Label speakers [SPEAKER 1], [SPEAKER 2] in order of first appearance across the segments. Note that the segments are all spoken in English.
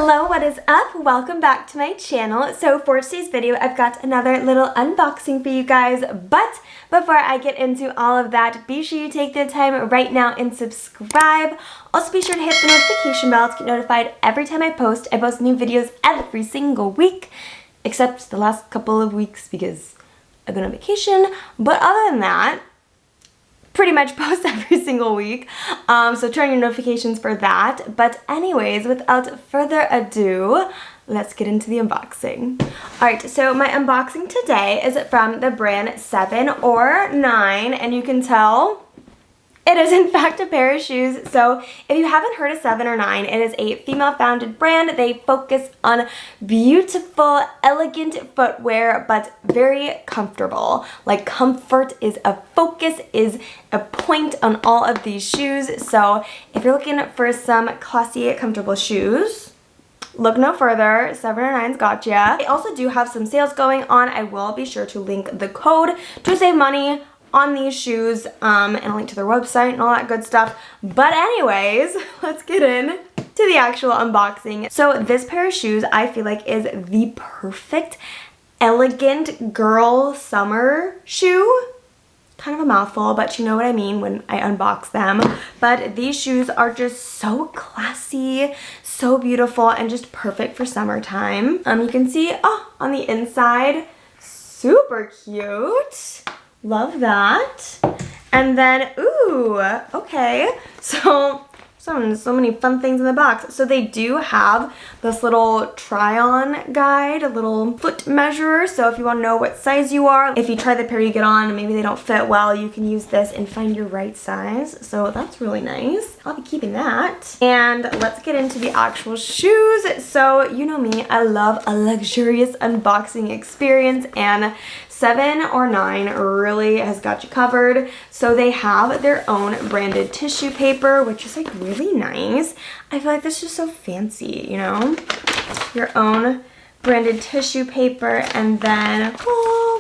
[SPEAKER 1] Hello, what is up? Welcome back to my channel. So for today's video, I've got another little unboxing for you guys, but before I get into all of that, be sure you take the time right now and subscribe. Also be sure to hit the notification bell to get notified every time I post. I post new videos every single week, except the last couple of weeks because I've been on vacation, but other than that, pretty much post every single week, so turn your notifications for that. But anyways, without further ado, let's get into the unboxing. Alright, so my unboxing today is from the brand 7 or 9, and you can tell it is in fact a pair of shoes. So if you haven't heard of 7 or 9, it is a female-founded brand. They focus on beautiful, elegant footwear, but very comfortable. Like, comfort is a focus, is a point on all of these shoes. So if you're looking for some classy, comfortable shoes, look no further. 7 or 9's got ya. They also do have some sales going on. I will be sure to link the code to save money on these shoes, and a link to their website and all that good stuff. But anyways, let's get in to the actual unboxing. So this pair of shoes I feel like is the perfect elegant girl summer shoe. Kind of a mouthful, but you know what I mean when I unbox them. But these shoes are just so classy, so beautiful, and just perfect for summertime. You can see, on the inside, super cute. Love that. And then, ooh, okay. So many fun things in the box. So they do have this little try-on guide, a little foot measurer. So if you want to know what size you are, if you try the pair you get on and maybe they don't fit well, you can use this and find your right size. So that's really nice. I'll be keeping that. And let's get into the actual shoes. So you know me, I love a luxurious unboxing experience, and 7 or 9 really has got you covered. So they have their own branded tissue paper, which is like really nice. I feel like this is so fancy, you know? Your own branded tissue paper, and then,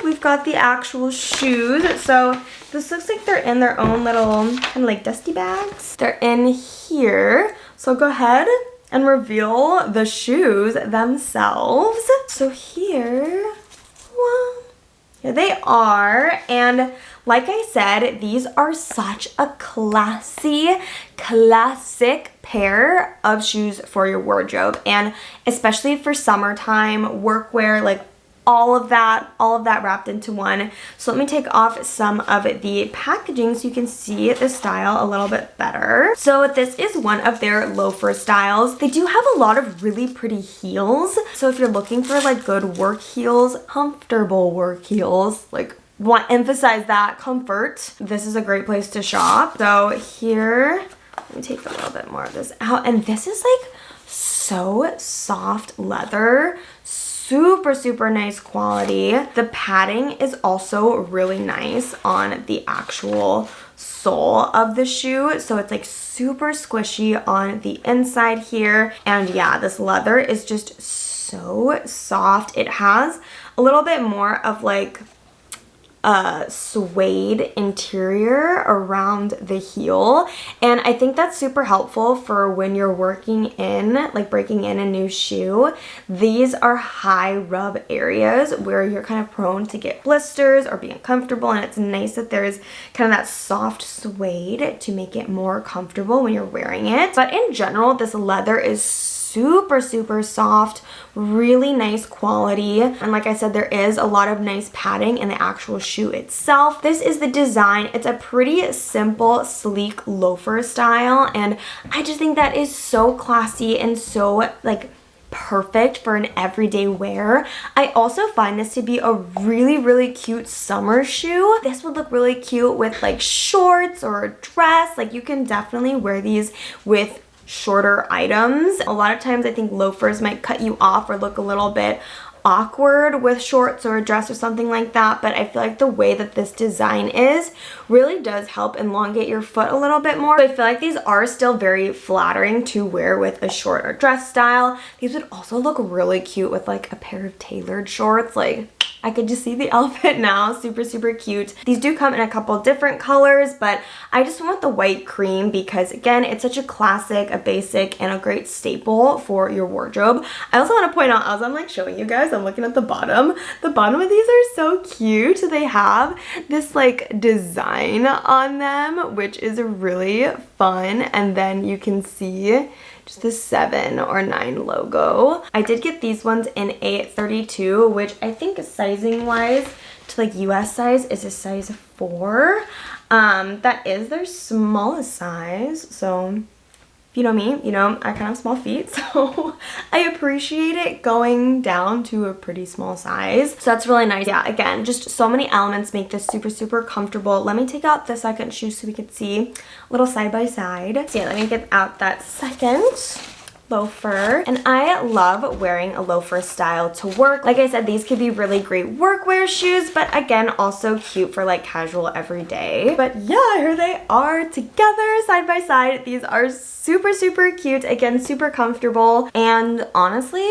[SPEAKER 1] we've got the actual shoes. So this looks like they're in their own little kind of like dusty bags. They're in here. So go ahead and reveal the shoes themselves. So here they are, and like I said, these are such a classic pair of shoes for your wardrobe, and especially for summertime workwear, like all of that wrapped into one. So let me take off some of the packaging so you can see the style a little bit better. So this is one of their loafer styles. They do have a lot of really pretty heels. So if you're looking for like good work heels, comfortable work heels, like want to emphasize that comfort, this is a great place to shop. So here, let me take a little bit more of this out, and this is like so soft leather, super nice quality. The padding is also really nice on the actual sole of the shoe, so it's like super squishy on the inside here. And yeah, this leather is just so soft. It has a little bit more of like a suede interior around the heel, and I think that's super helpful for when you're working in, like breaking in a new shoe. These are high rub areas where you're kind of prone to get blisters or be uncomfortable, and it's nice that there's kind of that soft suede to make it more comfortable when you're wearing it. But in general, this leather is super soft, really nice quality, and like I said, there is a lot of nice padding in the actual shoe itself. This is the design. It's a pretty simple, sleek loafer style, and I just think that is so classy and so like perfect for an everyday wear. I also find this to be a really cute summer shoe. This would look really cute with like shorts or a dress. Like, you can definitely wear these with shorter items. A lot of times I think loafers might cut you off or look a little bit awkward with shorts or a dress or something like that, but I feel like the way that this design is really does help elongate your foot a little bit more. So I feel like these are still very flattering to wear with a short or dress style. These would also look really cute with like a pair of tailored shorts. Like, I could just see the outfit now. Super, super cute. These do come in a couple different colors, but I just went with the white cream because, again, it's such a classic, a basic, and a great staple for your wardrobe. I also want to point out, as I'm like showing you guys, I'm looking at the bottom. The bottom of these are so cute. They have this like design on them, which is really fun. And then you can see just the 7 or 9 logo. I did get these ones in a 32, which I think sizing wise to like US size is a size 4. That is their smallest size, so if you know me, you know I kind of have small feet, so I appreciate it going down to a pretty small size. So that's really nice. Yeah, again, just so many elements make this super, super comfortable. Let me take out the second shoe so we can see a little side by side. So yeah, let me get out that second loafer. And I love wearing a loafer style to work. Like I said, these could be really great workwear shoes, but again, also cute for like casual everyday. But yeah, here they are together side by side. These are super, super cute. Again, super comfortable. And honestly,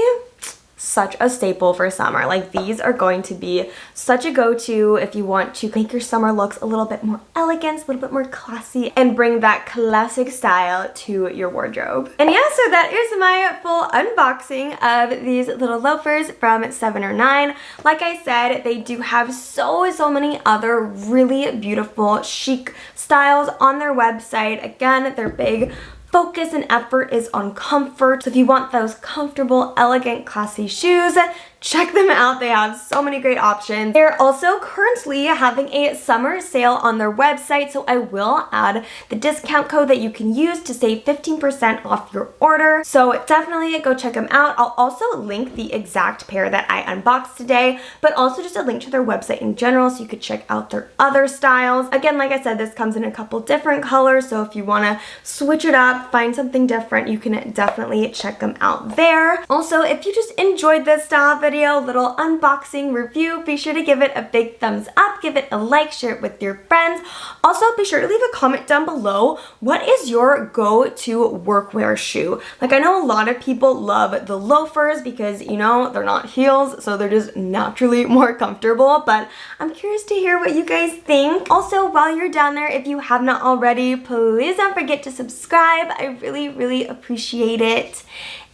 [SPEAKER 1] such a staple for summer. Like these are going to be such a go-to if you want to make your summer looks a little bit more elegant, a little bit more classy, and bring that classic style to your wardrobe. And yeah, so that is my full unboxing of these little loafers from 7 or 9. Like I said, they do have so many other really beautiful chic styles on their website. Again, their big focus and effort is on comfort. So if you want those comfortable, elegant, classy shoes, check them out. They have so many great options. They're also currently having a summer sale on their website, so I will add the discount code that you can use to save 15% off your order. So definitely go check them out. I'll also link the exact pair that I unboxed today, but also just a link to their website in general so you could check out their other styles. Again, like I said, this comes in a couple different colors, so if you want to switch it up, find something different, you can definitely check them out there. Also, if you just enjoyed this style video, little unboxing review, be sure to give it a big thumbs up, give it a like, share it with your friends. Also, be sure to leave a comment down below. What is your go-to workwear shoe? Like, I know a lot of people love the loafers because, you know, they're not heels, so they're just naturally more comfortable, but I'm curious to hear what you guys think. Also, while you're down there, if you have not already, please don't forget to subscribe. I really, really appreciate it.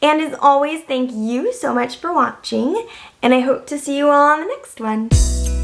[SPEAKER 1] And as always, thank you so much for watching, and I hope to see you all on the next one.